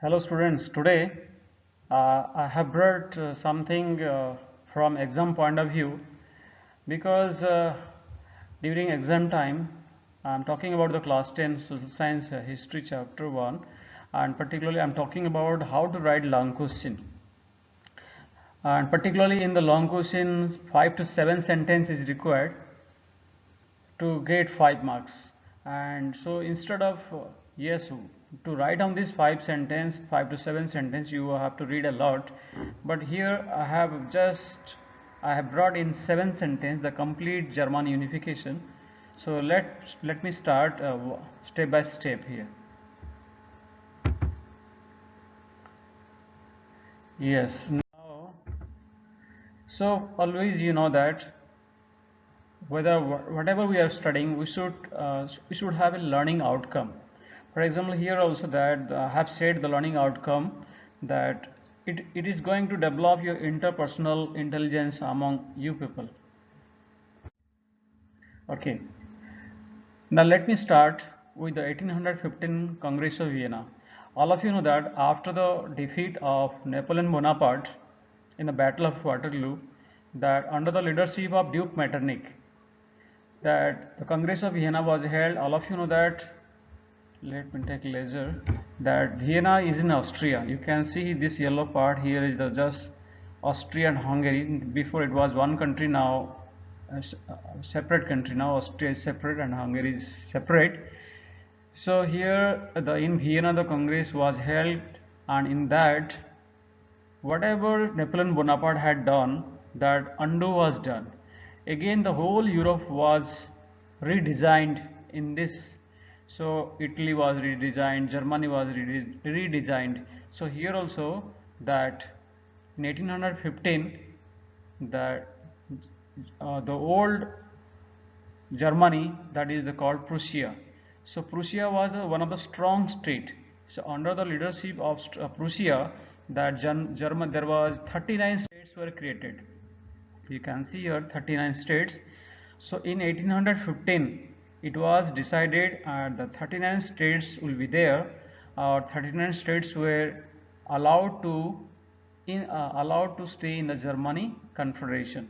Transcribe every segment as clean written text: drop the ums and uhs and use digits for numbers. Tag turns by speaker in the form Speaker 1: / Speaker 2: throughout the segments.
Speaker 1: Hello students, today I have brought something from exam point of view because during exam time I am talking about the class 10 social science history chapter 1, and particularly I am talking about how to write long question, and particularly in the long questions 5 to 7 sentence is required to get 5 marks. And so instead of yes, to write down this 5 to 7 sentence you have to read a lot, but here I have brought in 7 sentence the complete German unification. So let me start step by step here. Yes, now, so always you know that whatever we are studying, we should have a learning outcome. For example, here also that I have said the learning outcome that it is going to develop your interpersonal intelligence among you people. Okay, now let me start with the 1815 Congress of Vienna. All of you know that after the defeat of Napoleon Bonaparte in the Battle of Waterloo, that under the leadership of Duke Metternich, that the Congress of Vienna was held. All of you know that. Let me take laser. That Vienna is in Austria. You can see this yellow part here is the just Austria and Hungary. Before it was one country, now separate country. Now Austria is separate and Hungary is separate. So here in Vienna the Congress was held, and in that whatever Napoleon Bonaparte had done, that undo was done. Again, the whole Europe was redesigned in this. So Italy was redesigned, Germany was redesigned. So here also that in 1815 that the old Germany, that is called Prussia. So Prussia was one of the strong state. So under the leadership of Prussia, that German, there was 39 states were created. You can see here 39 states. So in 1815, it was decided the 39 states will be there. 39 states were allowed to allowed to stay in the Germany Confederation.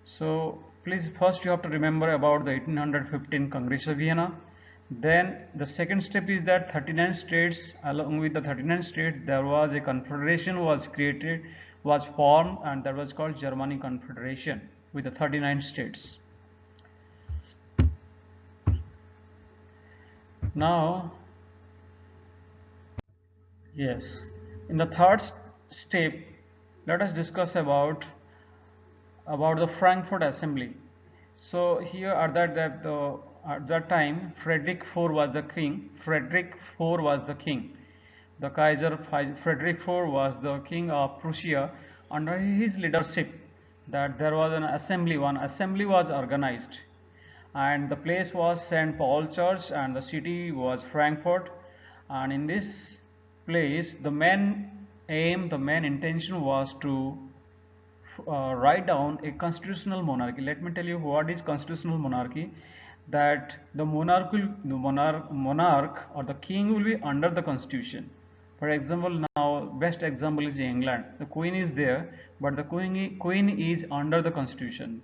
Speaker 1: So please first you have to remember about the 1815 Congress of Vienna. Then the second step is that 39 states, along with the 39 states, there was a confederation was created, was formed, and that was called Germany Confederation with the 39 states. Now, yes, in the third step, let us discuss about the Frankfurt Assembly. So here at that time Frederick IV was the king. Frederick IV was the king. The Kaiser Frederick IV was the king of Prussia. Under his leadership, that there was an assembly. One assembly was organized, and the place was St. Paul Church, and the city was Frankfurt. And in this place, the main aim, the main intention was to write down a constitutional monarchy. Let me tell you what is constitutional monarchy. That the monarch or the king will be under the constitution. For example, now best example is England. The queen is there, but the queen is under the constitution.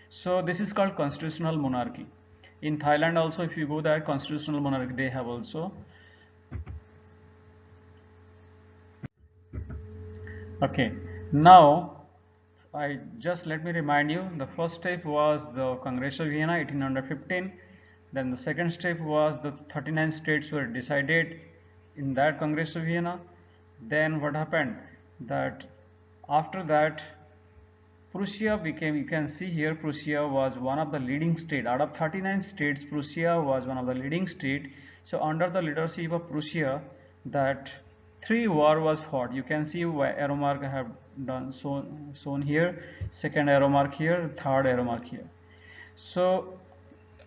Speaker 1: So this is called constitutional monarchy. In Thailand also, if you go there, constitutional monarchy they have also. Okay, now I just let me remind you, the first step was the Congress of Vienna 1815. Then the second step was the 39 states were decided in that Congress of Vienna. Then what happened, that after that Prussia became, you can see here, Prussia was one of the leading state. Out of 39 states, Prussia was one of the leading state. So under the leadership of Prussia, that 3 war was fought. You can see why arrow mark I have done shown here, second arrow mark here, third arrow mark here. So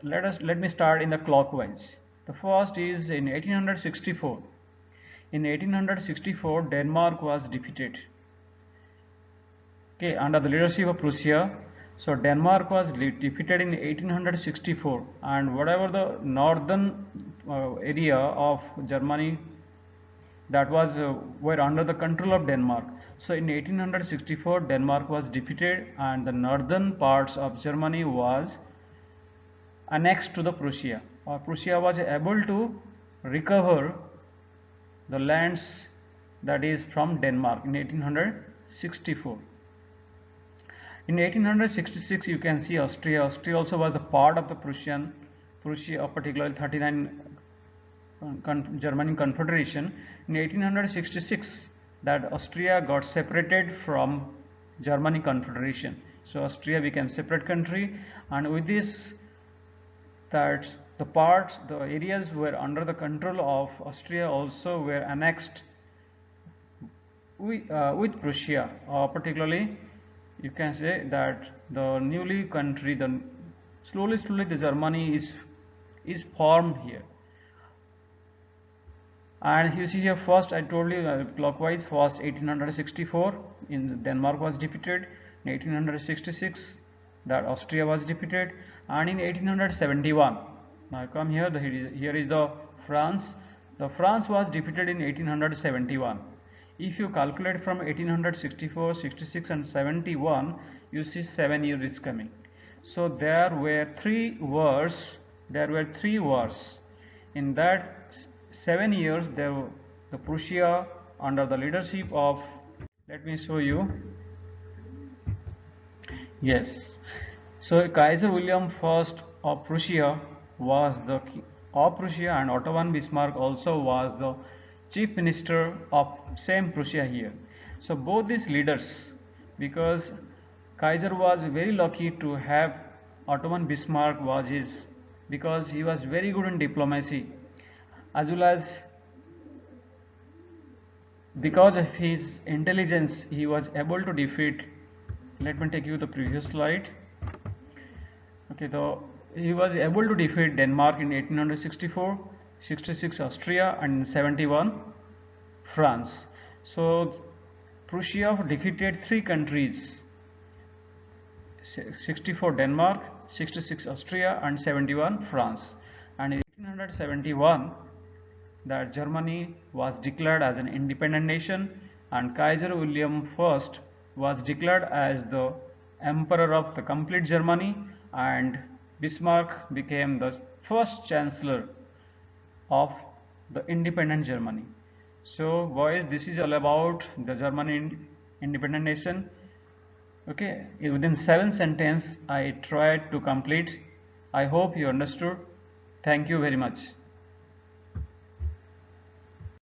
Speaker 1: let me start in the clockwise. The first is in 1864. In 1864, Denmark was defeated. Okay, under the leadership of Prussia. So Denmark was defeated in 1864, and whatever the northern area of Germany that was were under the control of Denmark. So in 1864 Denmark was defeated and the northern parts of Germany was annexed to the Prussia. Prussia was able to recover the lands that is from Denmark in 1864. In 1866 you can see Austria. Austria also was a part of the Prussia, particularly 39 German Confederation. In 1866 that Austria got separated from Germany Confederation. So Austria became separate country, and with this that the areas were under the control of Austria also were annexed with Prussia. Particularly you can say that the newly country, the slowly the Germany is formed here. And you see here, first I told you clockwise, first 1864 in Denmark was defeated, in 1866 that Austria was defeated, and in 1871 now come here, here is the France. The France was defeated in 1871. If you calculate from 1864, 66 and 71, you see 7 years is coming. So there were three wars in that 7 years. The Prussia under the leadership of, let me show you, yes, so Kaiser William I of Prussia was the king of Prussia, and Otto von Bismarck also was the chief minister of same Prussia here. So both these leaders, because Kaiser was very lucky to have Otto von Bismarck was his, because he was very good in diplomacy, as well as because of his intelligence he was able to defeat, let me take you the previous slide. Okay, he was able to defeat Denmark in 1864, 66 Austria, and 71 France. So Prussia defeated three countries, 64 Denmark, 66 Austria, and 71 France. And in 1871 that Germany was declared as an independent nation, and Kaiser William I was declared as the emperor of the complete Germany, and Bismarck became the first chancellor of the independent Germany. So boys, this is all about the German independent nation. Okay, within 7 sentences I tried to complete. I hope you understood. Thank you very much.